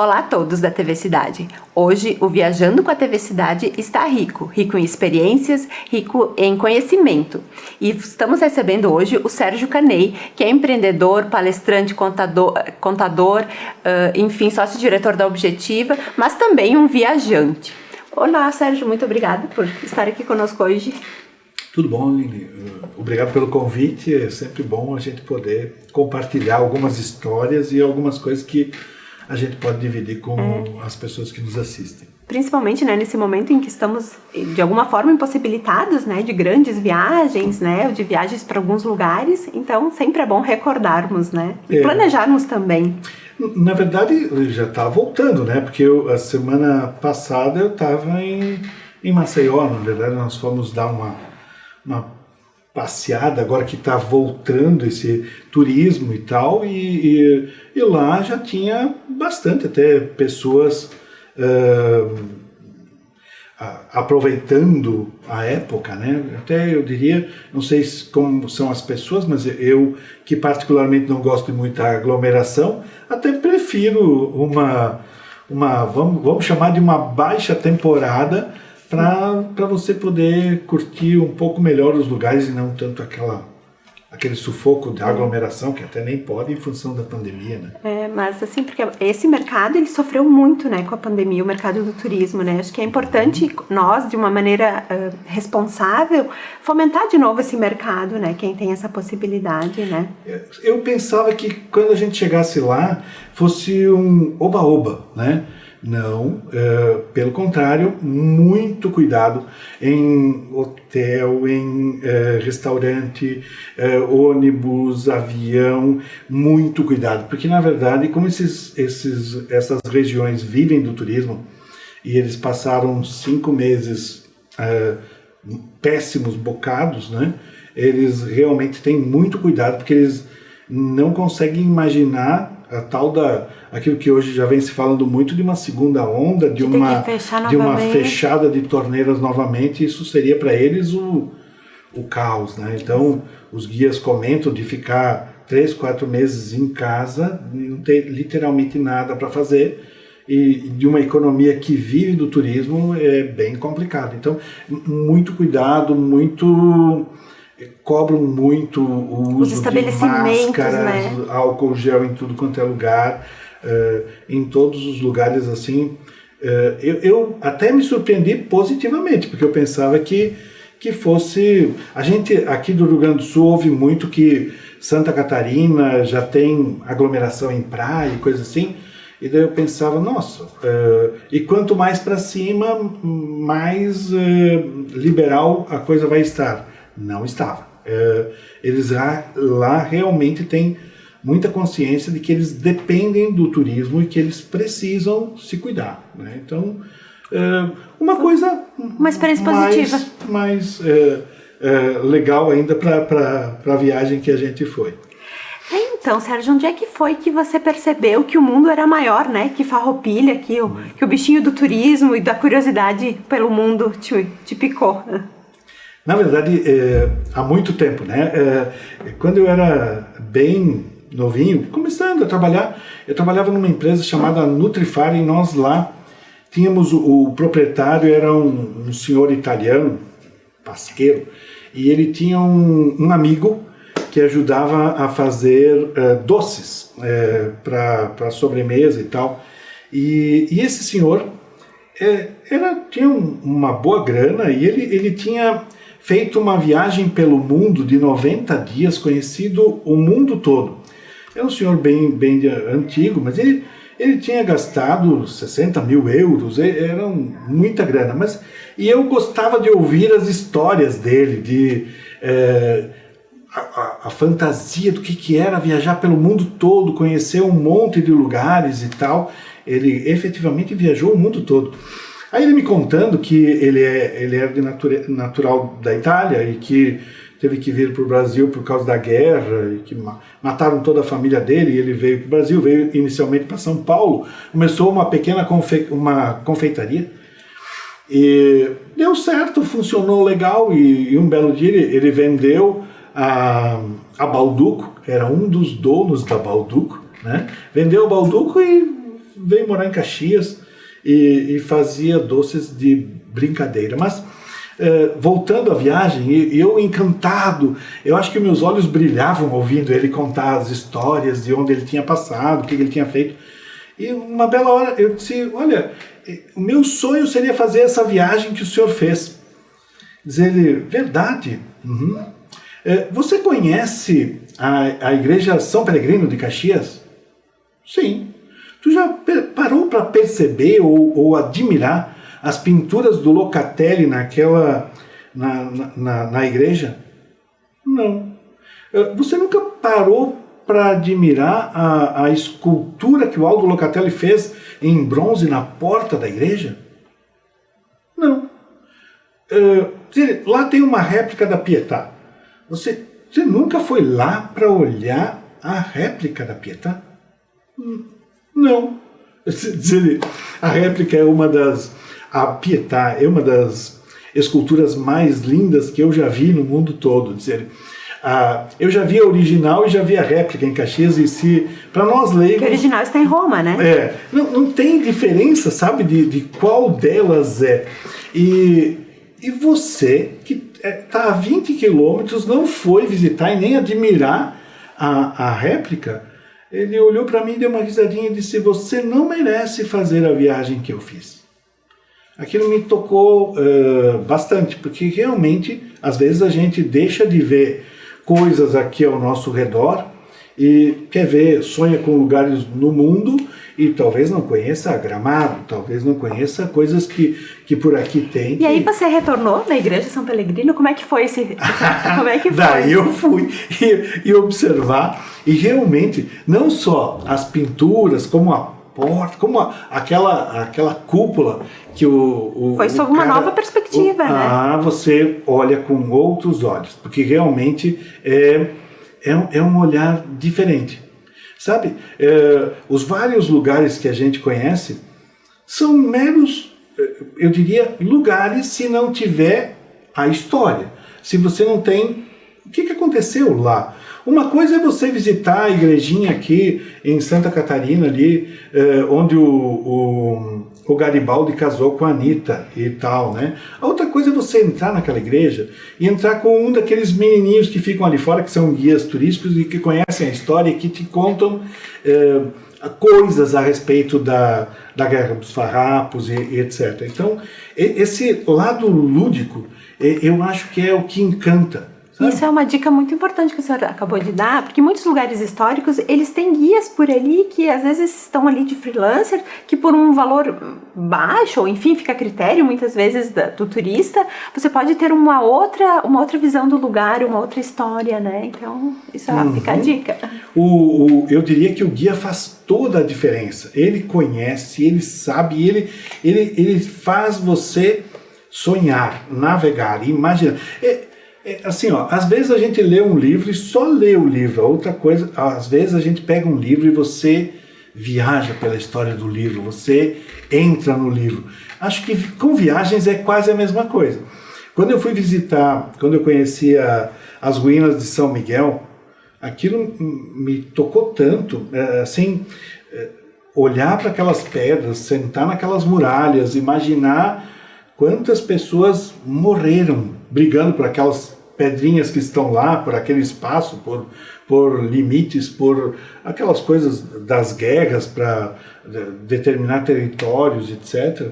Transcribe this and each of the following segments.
Olá a todos da TV Cidade. Hoje o Viajando com a TV Cidade está rico em experiências, rico em conhecimento. E estamos recebendo hoje o Sérgio Caney, que é empreendedor, palestrante, contador, enfim, sócio-diretor da Objetiva, mas também um viajante. Olá, Sérgio, muito obrigada por estar aqui conosco hoje. Tudo bom, Lili? Obrigado pelo convite. É sempre bom a gente poder compartilhar algumas histórias e algumas coisas que a gente pode dividir com as pessoas que nos assistem. Principalmente, né, nesse momento em que estamos, de alguma forma, impossibilitados, né, de grandes viagens, né, de viagens para alguns lugares. Então, sempre é bom recordarmos, né, e planejarmos também. Na verdade, já está voltando, né, porque a semana passada eu estava em Maceió. Na verdade, nós fomos dar uma passeada, agora que está voltando esse turismo e tal, e lá já tinha bastante até pessoas aproveitando a época, né? Até eu diria, não sei como são as pessoas, mas eu que particularmente não gosto de muita aglomeração, até prefiro vamos chamar de uma baixa temporada, para você poder curtir um pouco melhor os lugares e não tanto aquele sufoco de aglomeração, que até nem pode em função da pandemia, né? Mas assim, porque esse mercado, ele sofreu muito, né, com a pandemia, o mercado do turismo, né? Acho que é importante nós, de uma maneira responsável, fomentar de novo esse mercado, né? Quem tem essa possibilidade, né? Eu pensava que quando a gente chegasse lá, fosse um oba-oba, né? Não, pelo contrário, muito cuidado em hotel, em restaurante, ônibus, avião, muito cuidado, porque na verdade, como essas regiões vivem do turismo e eles passaram 5 meses péssimos, bocados, né? Eles realmente têm muito cuidado, porque eles não conseguem imaginar aquilo que hoje já vem se falando muito, de uma segunda onda, de uma fechada de torneiras novamente. Isso seria para eles o caos, né? Então, os guias comentam de ficar 3, 4 meses em casa, não ter literalmente nada para fazer, e de uma economia que vive do turismo é bem complicado. Então, muito cuidado, cobram muito o uso de máscaras, né? Álcool gel em tudo quanto é lugar, em todos os lugares assim. Eu até me surpreendi positivamente, porque eu pensava que fosse... A gente aqui do Rio Grande do Sul ouve muito que Santa Catarina já tem aglomeração em praia e coisa assim, e daí eu pensava, nossa, e quanto mais para cima, mais liberal a coisa vai estar. Não estava. Eles lá realmente têm muita consciência de que eles dependem do turismo e que eles precisam se cuidar, né? Então, uma experiência positiva, mais legal ainda para a viagem que a gente foi. Então, Sérgio, onde é que foi que você percebeu que o mundo era maior, né? Que Farroupilha, que o bichinho do turismo e da curiosidade pelo mundo te picou? Na verdade, há muito tempo, né? Quando eu era bem novinho, começando a trabalhar, eu trabalhava numa empresa chamada Nutrifar, e nós lá tínhamos o proprietário, era um senhor italiano, pasqueiro, e ele tinha um amigo que ajudava a fazer doces para sobremesa e tal. E esse senhor tinha uma boa grana, e ele tinha feito uma viagem pelo mundo de 90 dias, conhecido o mundo todo. É um senhor bem antigo, mas ele tinha gastado 60 mil euros, era muita grana. E eu gostava de ouvir as histórias dele, a fantasia do que era viajar pelo mundo todo, conhecer um monte de lugares e tal. Ele efetivamente viajou o mundo todo. Aí ele me contando que ele era de natural da Itália e que teve que vir para o Brasil por causa da guerra, e que mataram toda a família dele, e ele veio para o Brasil, veio inicialmente para São Paulo, começou uma pequena confeitaria, e deu certo, funcionou legal, e um belo dia ele vendeu a Balduco, era um dos donos da Balduco, né? Vendeu a Balduco e veio morar em Caxias e fazia doces de brincadeira. Mas, voltando à viagem, eu encantado, eu acho que meus olhos brilhavam ouvindo ele contar as histórias de onde ele tinha passado, o que ele tinha feito. E uma bela hora eu disse, olha, o meu sonho seria fazer essa viagem que o senhor fez. Diz ele, verdade? Uhum. Você conhece a igreja São Peregrino de Caxias? Sim. Tu já parou para perceber ou admirar as pinturas do Locatelli na igreja? Não. Você nunca parou para admirar a escultura que o Aldo Locatelli fez em bronze na porta da igreja? Não. Lá tem uma réplica da Pietà. Você nunca foi lá para olhar a réplica da Pietà? Não. A réplica é a Pietà é uma das esculturas mais lindas que eu já vi no mundo todo. Eu já vi a original e já vi a réplica em Caxias, e para nós leigos... Que o original está em Roma, né? Não tem diferença, sabe, de qual delas é. E você, que está a 20 quilômetros, não foi visitar e nem admirar a réplica. Ele olhou para mim, deu uma risadinha e disse, você não merece fazer a viagem que eu fiz. Aquilo me tocou bastante, porque realmente, às vezes a gente deixa de ver coisas aqui ao nosso redor e sonha com lugares no mundo e talvez não conheça Gramado, talvez não conheça coisas que por aqui tem. E aí você retornou na igreja São Peregrino? Como é que foi como é que foi? Daí eu fui e observar, e realmente não só as pinturas, como a porta, como aquela cúpula que foi sob uma nova perspectiva, né? Você olha com outros olhos, porque realmente é um olhar diferente. Sabe, os vários lugares que a gente conhece são meros, eu diria, lugares se não tiver a história. Se você não tem o que aconteceu lá. Uma coisa é você visitar a igrejinha aqui em Santa Catarina, ali, onde o Garibaldi casou com a Anitta e tal, né? A outra coisa é você entrar naquela igreja e entrar com um daqueles menininhos que ficam ali fora, que são guias turísticos e que conhecem a história e que te contam coisas a respeito da Guerra dos Farrapos e etc. Então, esse lado lúdico, eu acho que é o que encanta. Isso é uma dica muito importante que o senhor acabou de dar, porque muitos lugares históricos, eles têm guias por ali que às vezes estão ali de freelancer, que por um valor baixo, ou enfim, fica a critério muitas vezes do turista, você pode ter uma outra visão do lugar, uma outra história, né? Então, isso fica a dica. Eu diria que o guia faz toda a diferença. Ele conhece, ele sabe, ele faz você sonhar, navegar, imaginar. Assim, às vezes a gente lê um livro e só lê o livro. Outra coisa, às vezes a gente pega um livro e você viaja pela história do livro, você entra no livro. Acho que com viagens é quase a mesma coisa. Quando eu conheci as ruínas de São Miguel, aquilo me tocou tanto, olhar para aquelas pedras, sentar naquelas muralhas, imaginar quantas pessoas morreram brigando por aquelas pedrinhas que estão lá, por aquele espaço, por limites, por aquelas coisas das guerras para determinar territórios, etc.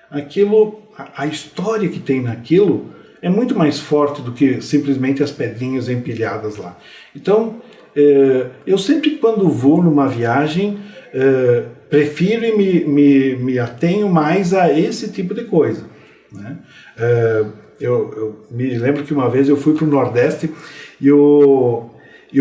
Aquilo, a história que tem naquilo é muito mais forte do que simplesmente as pedrinhas empilhadas lá. Então, eu sempre quando vou numa viagem, prefiro e me atenho mais a esse tipo de coisa, né? Eu me lembro que uma vez eu fui para o Nordeste e o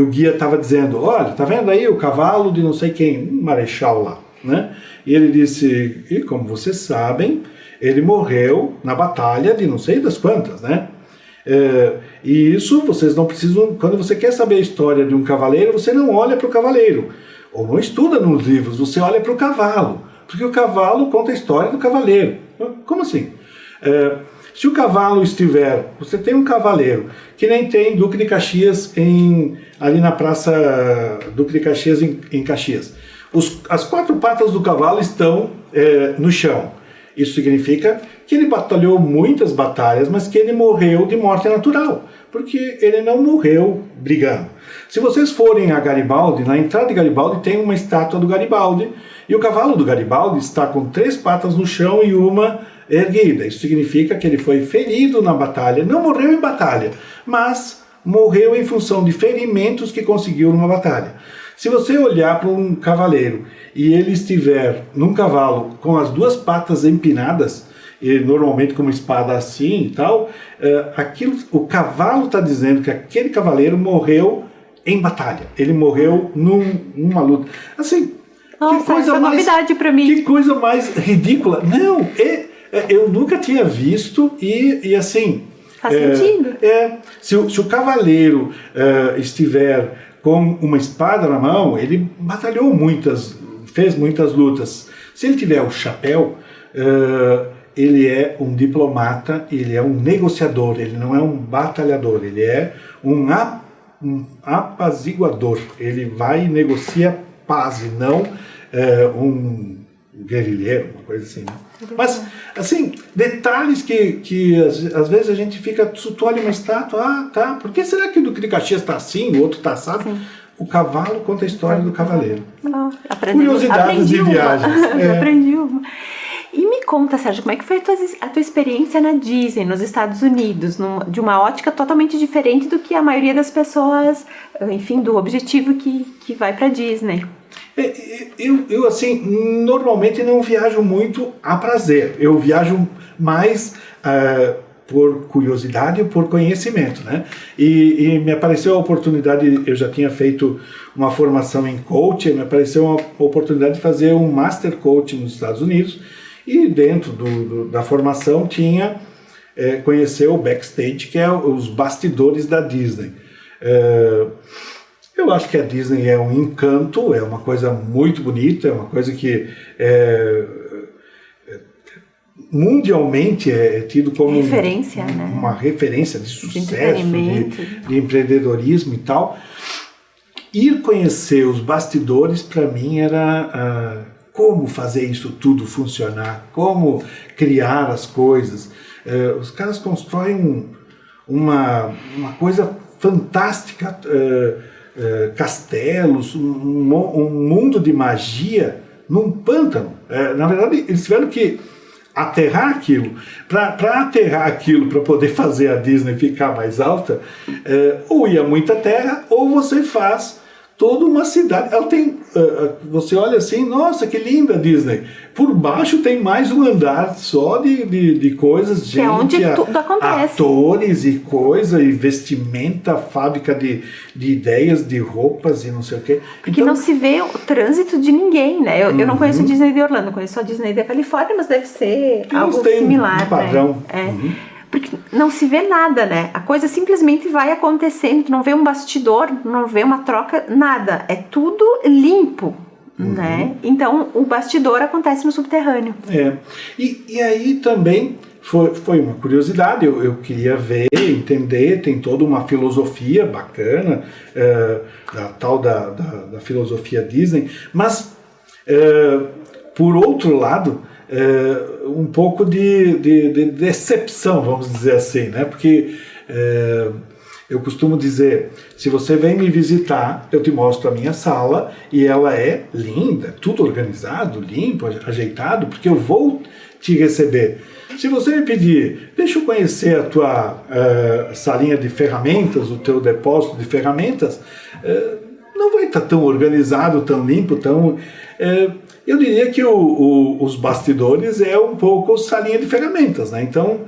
guia estava dizendo, olha, tá vendo aí o cavalo de não sei quem, um marechal lá, né? E ele disse, e como vocês sabem, ele morreu na batalha de não sei das quantas, né? E isso vocês não precisam, quando você quer saber a história de um cavaleiro, você não olha para o cavaleiro, ou não estuda nos livros, você olha para o cavalo, porque o cavalo conta a história do cavaleiro. Como assim? Se o cavalo você tem um cavaleiro, que nem tem Duque de Caxias ali na Praça Duque de Caxias em Caxias. as 4 patas do cavalo estão no chão. Isso significa que ele batalhou muitas batalhas, mas que ele morreu de morte natural, porque ele não morreu brigando. Se vocês forem a Garibaldi, na entrada de Garibaldi tem uma estátua do Garibaldi, e o cavalo do Garibaldi está com 3 patas no chão e uma erguida. Isso significa que ele foi ferido na batalha, não morreu em batalha, mas morreu em função de ferimentos que conseguiu numa batalha. Se você olhar para um cavaleiro e ele estiver num cavalo com as 2 patas empinadas, e normalmente com uma espada assim e tal, o cavalo está dizendo que aquele cavaleiro morreu em batalha. Ele morreu numa luta. Assim, nossa, que coisa essa é novidade para mim. Que coisa mais ridícula. Não, eu nunca tinha visto e assim... Faz sentido. Se o cavaleiro estiver com uma espada na mão, ele batalhou fez muitas lutas. Se ele tiver o chapéu, ele é um diplomata, ele é um negociador, ele não é um batalhador, ele é um apaziguador. Ele vai e negocia paz e não um guerrilheiro, uma coisa assim, né? Mas, assim, detalhes que às vezes a gente fica, tu olha uma estátua, tá, por que será que o Duque de Caxias está assim, o outro está assado? Sim. O cavalo conta a história do cavaleiro. Curiosidades de viagens. Aprendi uma. E me conta, Sérgio, como é que foi a tua experiência na Disney, nos Estados Unidos, de uma ótica totalmente diferente do que a maioria das pessoas, enfim, do objetivo que vai para Disney? Eu, assim, normalmente não viajo muito a prazer. Eu viajo mais por curiosidade e por conhecimento, né? E me apareceu a oportunidade, eu já tinha feito uma formação em coaching, me apareceu uma oportunidade de fazer um Master Coaching nos Estados Unidos, e dentro da formação tinha conhecer o backstage, que é os bastidores da Disney. Eu acho que a Disney é um encanto, é uma coisa muito bonita, é uma coisa que mundialmente é tido como referência, uma referência de sucesso, de empreendedorismo e tal. Ir conhecer os bastidores, para mim, era como fazer isso tudo funcionar, como criar as coisas. Os caras constroem uma coisa fantástica, castelos, um mundo de magia num pântano. Na verdade, eles tiveram que aterrar aquilo. Para aterrar aquilo, para poder fazer a Disney ficar mais alta, ou ia muita terra, ou você faz toda uma cidade. Ela tem, você olha assim, nossa, que linda a Disney. Por baixo tem mais um andar só de coisas, gente, é onde tudo acontece. Atores e coisa, e vestimenta, fábrica de ideias, de roupas e não sei o quê. Porque então, não se vê o trânsito de ninguém, né? Eu não conheço a Disney de Orlando, conheço a Disney da Califórnia, mas deve ser algo similar, um padrão. Né? Porque não se vê nada, né? A coisa simplesmente vai acontecendo, tu não vê um bastidor, não vê uma troca, nada. É tudo limpo, né? Então, o bastidor acontece no subterrâneo. E aí também foi uma curiosidade, eu queria ver, entender, tem toda uma filosofia bacana, da tal da filosofia Disney, mas, por outro lado, um pouco de decepção, vamos dizer assim, né? Porque eu costumo dizer, se você vem me visitar, eu te mostro a minha sala e ela é linda, tudo organizado, limpo, ajeitado, porque eu vou te receber. Se você me pedir, deixa eu conhecer a tua salinha de ferramentas, o teu depósito de ferramentas, não vai estar tão organizado, tão limpo, tão... eu diria que os bastidores é um pouco salinha de ferramentas, né? Então,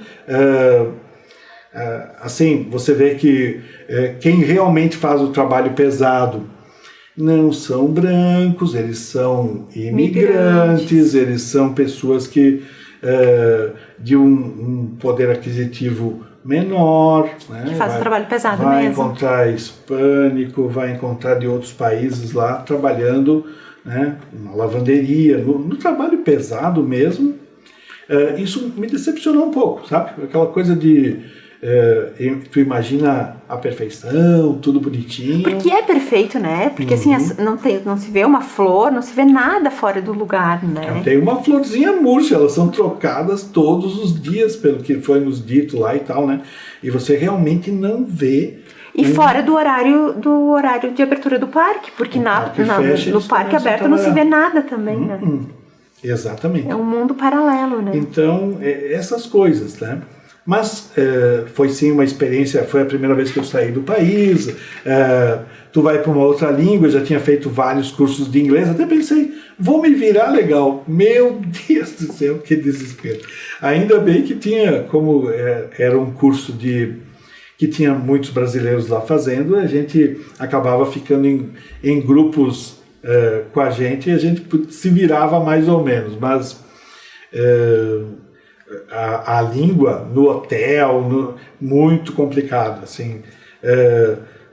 assim, você vê que quem realmente faz o trabalho pesado não são brancos, eles são imigrantes, eles são pessoas que de um poder aquisitivo menor, né? Que faz o trabalho pesado vai mesmo. Vai encontrar hispânico, vai encontrar de outros países lá trabalhando, né, na lavanderia, no trabalho pesado mesmo. Isso me decepcionou um pouco, sabe? Aquela coisa de tu imagina a perfeição, tudo bonitinho. Porque é perfeito, né? Porque assim, não se vê uma flor, não se vê nada fora do lugar, né? Tem uma florzinha murcha, elas são trocadas todos os dias, pelo que foi nos dito lá e tal, né? E você realmente não vê. E fora do horário de abertura do parque, porque no parque aberto não se vê nada também, né? Exatamente. É um mundo paralelo, né? Então, essas coisas, né? Mas foi sim uma experiência, foi a primeira vez que eu saí do país. Tu vai para uma outra língua, eu já tinha feito vários cursos de inglês, até pensei, vou me virar legal. Meu Deus do céu, que desespero. Ainda bem que tinha, como era um curso que tinha muitos brasileiros lá fazendo, a gente acabava ficando em grupos com a gente e a gente se virava mais ou menos, mas a língua no hotel, muito complicado, assim.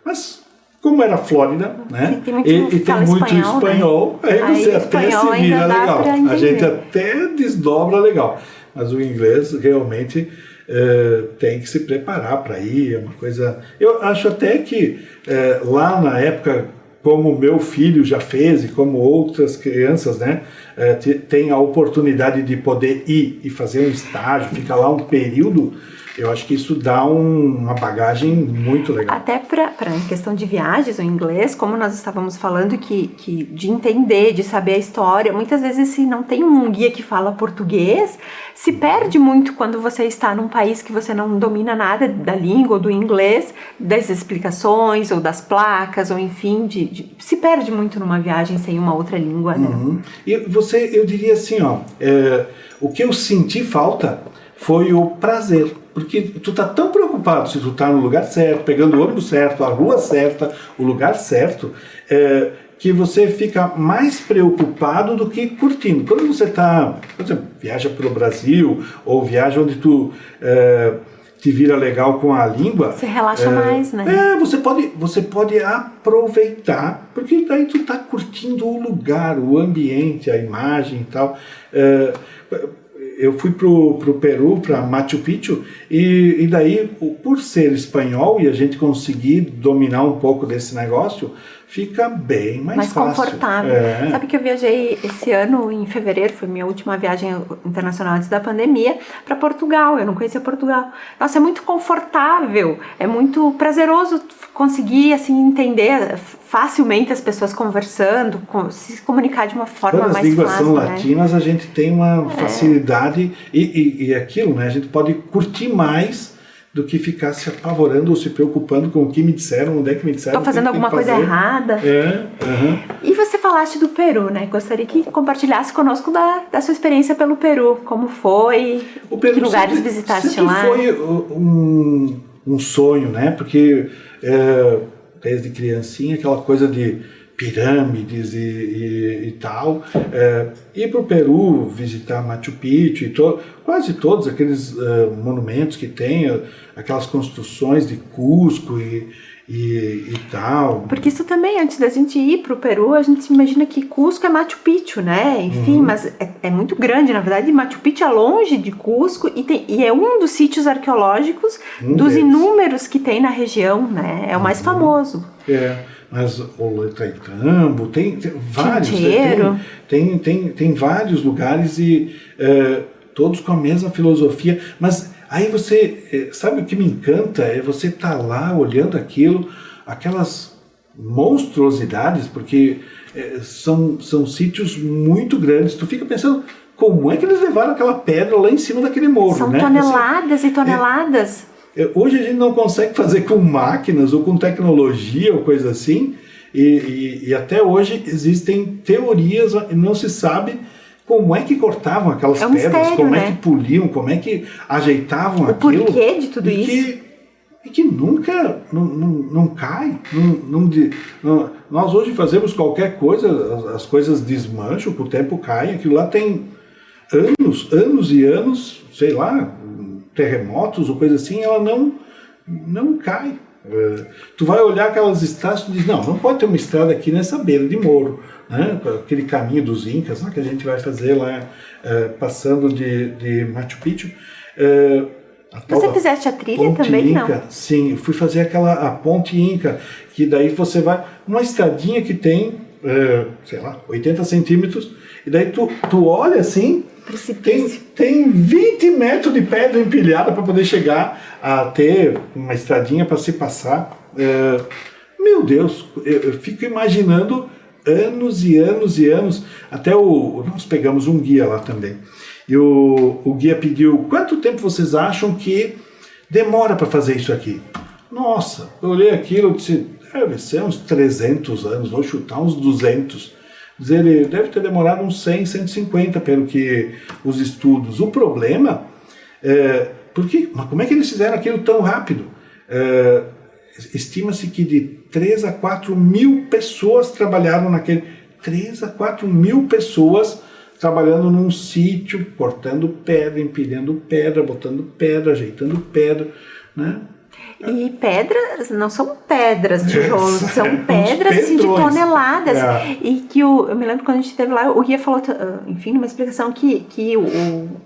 Mas como era Flórida, né? Tem muito espanhol, né? aí você até se vira legal. A gente entender. até desdobra legal. Mas o inglês realmente tem que se preparar para ir, é uma coisa... Eu acho até que lá na época, como o meu filho já fez e como outras crianças, né, tem a oportunidade de poder ir e fazer um estágio, ficar lá um período, eu acho que isso dá uma bagagem muito legal. Até para em questão de viagens, o inglês, como nós estávamos falando, que de entender, de saber a história, muitas vezes se não tem um guia que fala português, se perde muito quando você está num país que você não domina nada da língua ou do inglês, das explicações ou das placas, ou enfim, se perde muito numa viagem sem uma outra língua, né? E eu diria assim, ó, o que eu senti falta foi o prazer. Porque tu tá tão preocupado se tu tá no lugar certo, pegando o ônibus certo, a rua certa, o lugar certo, que você fica mais preocupado do que curtindo. Quando você tá, por exemplo, viaja pelo Brasil, ou viaja onde tu te vira legal com a língua... Você relaxa mais, né? Você pode aproveitar, porque daí tu tá curtindo o lugar, o ambiente, a imagem e tal. Eu fui pro Peru, para Machu Picchu, e daí, por ser espanhol e a gente conseguir dominar um pouco desse negócio, fica bem mais fácil. Confortável. Sabe que eu viajei esse ano, em fevereiro, foi minha última viagem internacional antes da pandemia, para Portugal. Eu não conhecia Portugal. Nossa, é muito confortável, é muito prazeroso conseguir assim, entender facilmente as pessoas conversando, se comunicar de uma forma mais fácil. Quando as línguas são né? latinas, a gente tem uma facilidade e aquilo, né? A gente pode curtir mais do que ficar se apavorando ou se preocupando com o que me disseram, onde é que me disseram. Estou fazendo alguma coisa errada. E você falaste do Peru, né? Gostaria que compartilhasse conosco da sua experiência pelo Peru. Como foi? O Peru que lugares visitaste lá? Foi um sonho, né? Porque desde criancinha, aquela coisa de pirâmides e tal, ir para o Peru, visitar Machu Picchu e quase todos aqueles monumentos que tem, aquelas construções de Cusco e tal. Porque isso também, antes da gente ir para o Peru, a gente imagina que Cusco é Machu Picchu, né? Enfim, mas é muito grande, na verdade. Machu Picchu é longe de Cusco e é um dos sítios arqueológicos dos inúmeros que tem na região, né? É o mais famoso. Mas o Ollantaytambo, tem vários, tem vários lugares e todos com a mesma filosofia, mas aí você, sabe o que me encanta? É você estar lá olhando aquelas monstruosidades, porque são sítios muito grandes, tu fica pensando, como é que eles levaram aquela pedra lá em cima daquele morro? São né? toneladas e toneladas. Hoje a gente não consegue fazer com máquinas ou com tecnologia ou coisa assim, e até hoje existem teorias, não se sabe como é que cortavam aquelas pedras, mistério, como né? é que poliam, como é que ajeitavam aquilo. O porquê de tudo isso? E que nunca, não cai. Nós hoje fazemos qualquer coisa, as coisas desmancham, o tempo cai, aquilo lá tem anos e anos, sei lá, terremotos ou coisa assim, ela não cai. Tu vai olhar aquelas estradas e diz, não pode ter uma estrada aqui nessa beira de morro, né? Aquele caminho dos Incas lá, que a gente vai fazer lá, passando de Machu Picchu. A tal Você da fizeste a trilha ponte também, Inca. não? Sim, eu fui fazer a ponte Inca, que daí você vai, uma estradinha que tem, sei lá, 80 centímetros, e daí tu olha assim, tem 20 metros de pedra empilhada para poder chegar a ter uma estradinha para se passar. Meu Deus, eu fico imaginando anos e anos e anos. Até nós pegamos um guia lá também. E o guia pediu, quanto tempo vocês acham que demora para fazer isso aqui? Nossa, eu olhei aquilo e disse, deve ser uns 300 anos, vou chutar uns 200. Ele deve ter demorado uns 100, 150 pelo que os estudos. O problema mas como é que eles fizeram aquilo tão rápido? Estima-se que de 3 a 4 mil pessoas trabalharam 3 a 4 mil pessoas trabalhando num sítio, cortando pedra, empilhando pedra, botando pedra, ajeitando pedra, né? E pedras, não são pedras, tijolos, são pedras assim, de toneladas. E que eu me lembro quando a gente esteve lá, o guia falou, enfim, numa explicação que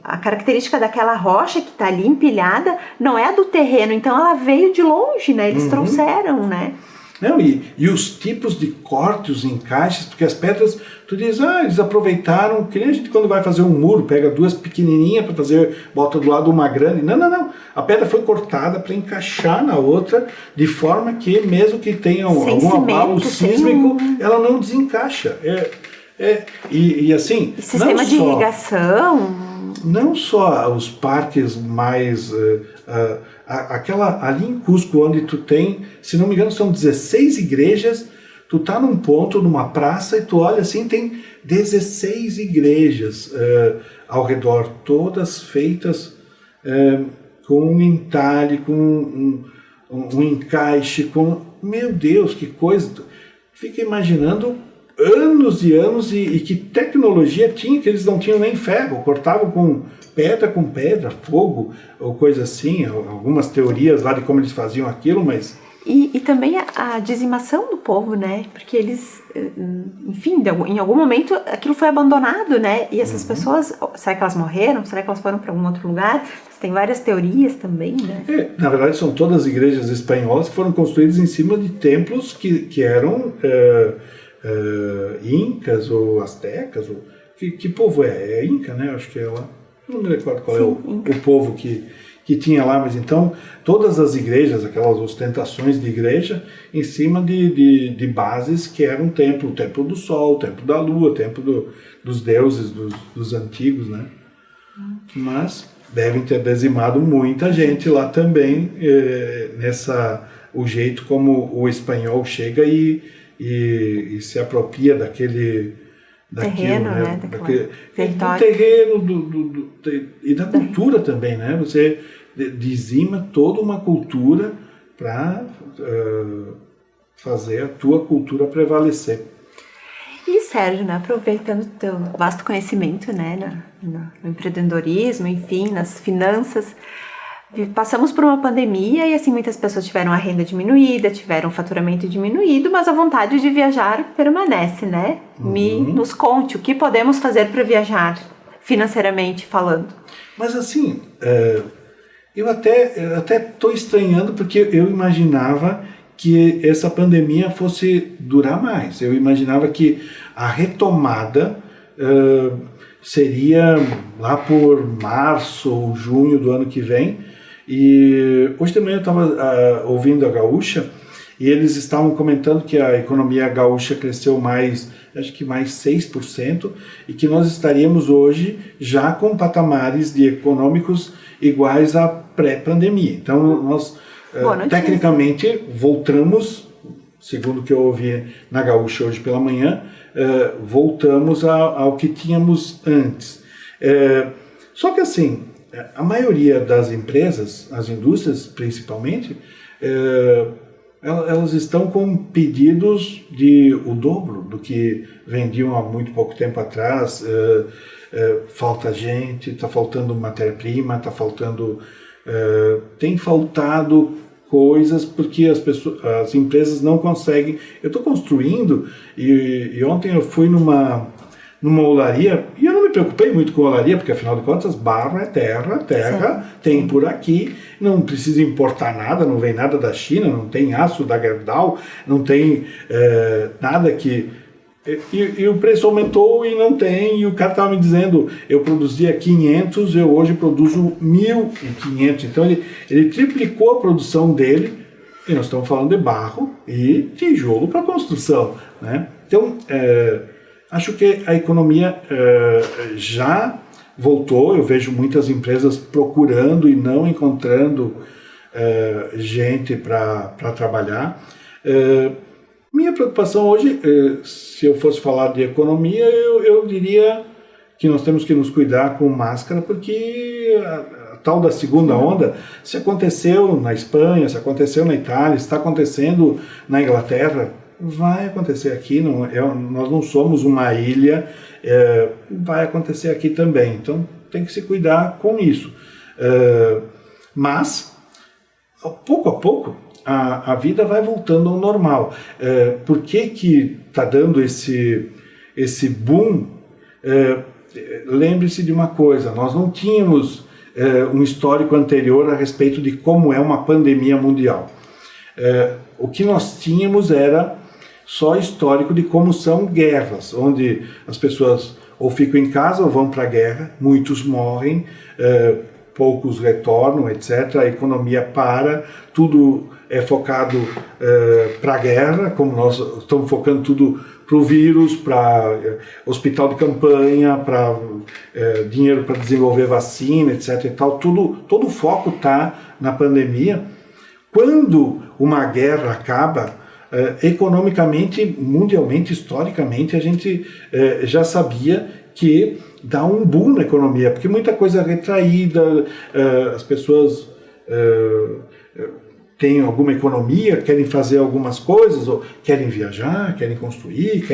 a característica daquela rocha que está ali empilhada não é a do terreno, então ela veio de longe, né? Eles trouxeram, né? Não, e os tipos de corte, os encaixes, porque as pedras, tu diz, eles aproveitaram, que nem a gente quando vai fazer um muro, pega duas pequenininhas para fazer, bota do lado uma grande. Não. A pedra foi cortada para encaixar na outra, de forma que mesmo que tenha algum abalo sísmico, ela não desencaixa. E assim, e sistema de irrigação. Não só os parques mais... ali em Cusco, onde tu tem, se não me engano, são 16 igrejas, tu tá num ponto, numa praça, e tu olha assim, tem 16 igrejas ao redor, todas feitas com um entalhe, com um encaixe, meu Deus, que coisa! Fica imaginando anos e anos, e que tecnologia tinha, que eles não tinham nem ferro, cortavam com pedra, fogo, ou coisa assim, algumas teorias lá de como eles faziam aquilo, mas... E também a dizimação do povo, né? Porque eles, enfim, em algum momento aquilo foi abandonado, né? E essas pessoas, será que elas morreram? Será que elas foram para algum outro lugar? Tem várias teorias também, né? Na verdade, são todas igrejas espanholas que foram construídas em cima de templos que eram incas ou astecas. Que povo é? É inca, né? Acho que é lá. Não me recordo qual é o povo que tinha lá, mas então todas as igrejas, aquelas ostentações de igreja, em cima de bases que eram o templo do sol, o templo da lua, o templo dos deuses, dos antigos, né? Mas devem ter dizimado muita gente lá também, o jeito como o espanhol chega e se apropria daquilo, terreno, né? Do terreno e da cultura também, né? Você dizima toda uma cultura para fazer a tua cultura prevalecer. E Sérgio, né, aproveitando o teu vasto conhecimento, né, no empreendedorismo, enfim, nas finanças, passamos por uma pandemia e assim muitas pessoas tiveram a renda diminuída, tiveram o faturamento diminuído, mas a vontade de viajar permanece, né? Nos conte o que podemos fazer para viajar, financeiramente falando. Mas assim, eu até estou estranhando, porque eu imaginava que essa pandemia fosse durar mais. Eu imaginava que a retomada seria lá por março ou junho do ano que vem. E hoje de manhã eu estava ouvindo a Gaúcha e eles estavam comentando que a economia gaúcha cresceu acho que mais 6%, e que nós estaríamos hoje já com patamares econômicos iguais à pré-pandemia. Então nós tecnicamente voltamos, segundo o que eu ouvi na Gaúcha hoje pela manhã, voltamos ao que tínhamos antes. Só que assim, a maioria das empresas, as indústrias principalmente, elas estão com pedidos de o dobro do que vendiam há muito pouco tempo atrás. Falta gente, está faltando matéria-prima, está faltando... tem faltado coisas porque as empresas não conseguem. Eu estou construindo e ontem eu fui numa olaria, e eu não me preocupei muito com olaria, porque afinal de contas, barro é terra, terra tem por aqui, não precisa importar nada, não vem nada da China, não tem aço da Gerdau, não tem nada que... E o preço aumentou e não tem, e o cara estava me dizendo, eu produzia 500, eu hoje produzo 1.500, então ele triplicou a produção dele, e nós estamos falando de barro e tijolo para construção, né? Então, acho que a economia já voltou, eu vejo muitas empresas procurando e não encontrando gente para trabalhar. Minha preocupação hoje, se eu fosse falar de economia, eu diria que nós temos que nos cuidar com máscara, porque a tal da segunda onda, se aconteceu na Espanha, se aconteceu na Itália, está acontecendo na Inglaterra, vai acontecer aqui, nós não somos uma ilha, vai acontecer aqui também, então tem que se cuidar com isso. Mas, pouco a pouco, a vida vai voltando ao normal. Por que está dando esse boom? Lembre-se de uma coisa, nós não tínhamos um histórico anterior a respeito de como é uma pandemia mundial. O que nós tínhamos era só histórico de como são guerras, onde as pessoas ou ficam em casa ou vão para a guerra, muitos morrem, poucos retornam, etc. A economia para, tudo é focado para a guerra, como nós estamos focando tudo para o vírus, para hospital de campanha, para dinheiro para desenvolver vacina, etc. E tal. Todo o foco está na pandemia. Quando uma guerra acaba, economicamente, mundialmente, historicamente, a gente já sabia que dá um boom na economia, porque muita coisa é retraída, as pessoas têm alguma economia, querem fazer algumas coisas, ou querem viajar, querem construir,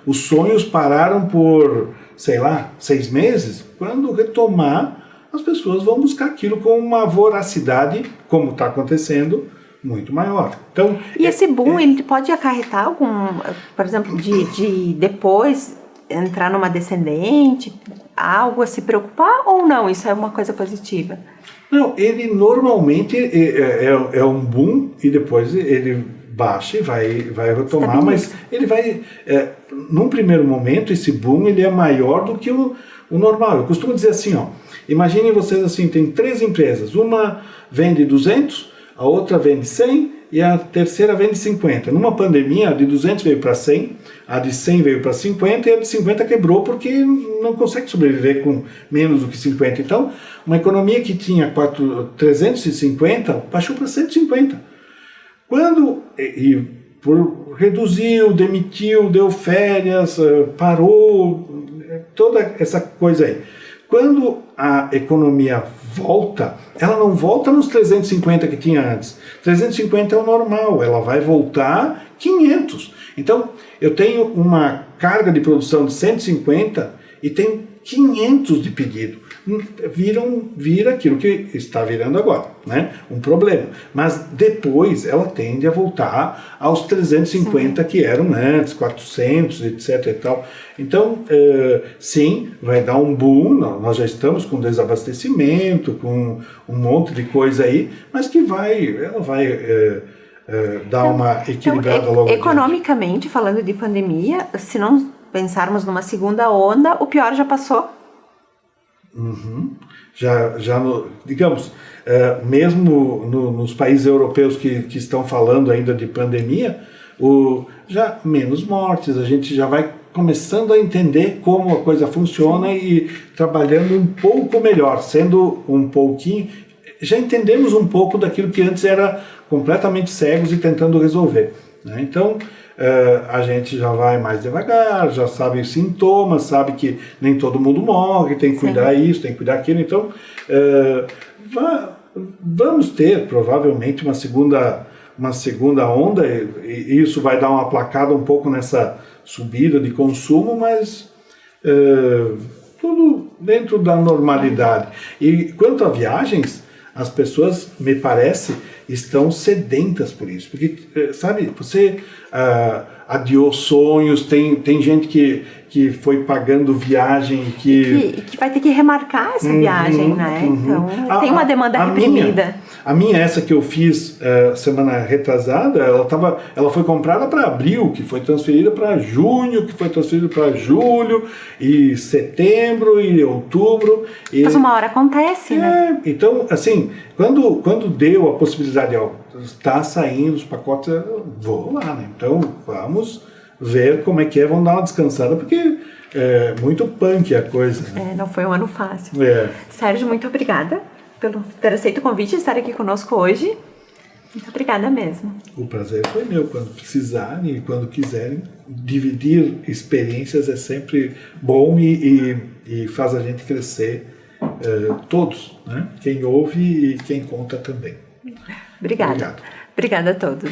os sonhos pararam por, sei lá, 6 meses. Quando retomar, as pessoas vão buscar aquilo com uma voracidade, como está acontecendo, muito maior. Então, e esse boom, ele pode acarretar algum, por exemplo, de depois entrar numa descendente, algo a se preocupar, ou não? Isso é uma coisa positiva? Não, ele normalmente é um boom e depois ele baixa e vai retomar, mas ele vai, num primeiro momento, esse boom ele é maior do que o normal. Eu costumo dizer assim, imaginem vocês assim, tem 3 empresas, uma vende 200, a outra vende 100 e a terceira vende 50. Numa pandemia, a de 200 veio para 100, a de 100 veio para 50 e a de 50 quebrou porque não consegue sobreviver com menos do que 50. Então, uma economia que tinha 350 baixou para 150. Quando reduziu, demitiu, deu férias, parou, toda essa coisa aí. Quando a economia volta, ela não volta nos 350 que tinha antes. 350 é o normal, ela vai voltar 500. Então, eu tenho uma carga de produção de 150 e tenho 500 de pedido. Vira aquilo que está virando agora, né? Um problema. Mas depois ela tende a voltar aos 350 sim, que eram antes, 400, etc. e tal. Então, sim, vai dar um boom, nós já estamos com desabastecimento, com um monte de coisa aí, mas que ela vai dar uma equilibrada logo adiante. Economicamente, falando de pandemia, se não pensarmos numa segunda onda, o pior já passou? Uhum. Digamos, mesmo nos países europeus que estão falando ainda de pandemia, já menos mortes, a gente já vai começando a entender como a coisa funciona e trabalhando um pouco melhor, sendo um pouquinho, já entendemos um pouco daquilo que antes era completamente cegos e tentando resolver, né? Então, a gente já vai mais devagar, já sabe os sintomas, sabe que nem todo mundo morre, tem que cuidar isso, tem que cuidar aquilo. Então, vamos ter provavelmente uma segunda onda, e isso vai dar uma aplacada um pouco nessa subida de consumo, mas tudo dentro da normalidade. E quanto a viagens, as pessoas, me parece, estão sedentas por isso. Porque, sabe, você adiou sonhos, tem gente que foi pagando viagem, que vai ter que remarcar essa viagem, né? Então, tem uma demanda reprimida. A minha, essa que eu fiz semana retrasada, ela foi comprada para abril, que foi transferida para junho, que foi transferida para julho, e setembro, e outubro. Mas uma hora acontece, né? Então, assim, quando deu a possibilidade, está saindo os pacotes, eu vou lá, né? Então, vamos ver como é que é, vamos dar uma descansada, porque é muito punk a coisa. Né? Não foi um ano fácil. Sérgio, muito obrigada por ter aceito o convite de estar aqui conosco hoje. Muito obrigada mesmo. O prazer foi meu. Quando precisarem e quando quiserem, dividir experiências é sempre bom e faz a gente crescer, todos, né? Quem ouve e quem conta também. Obrigada. Obrigada a todos.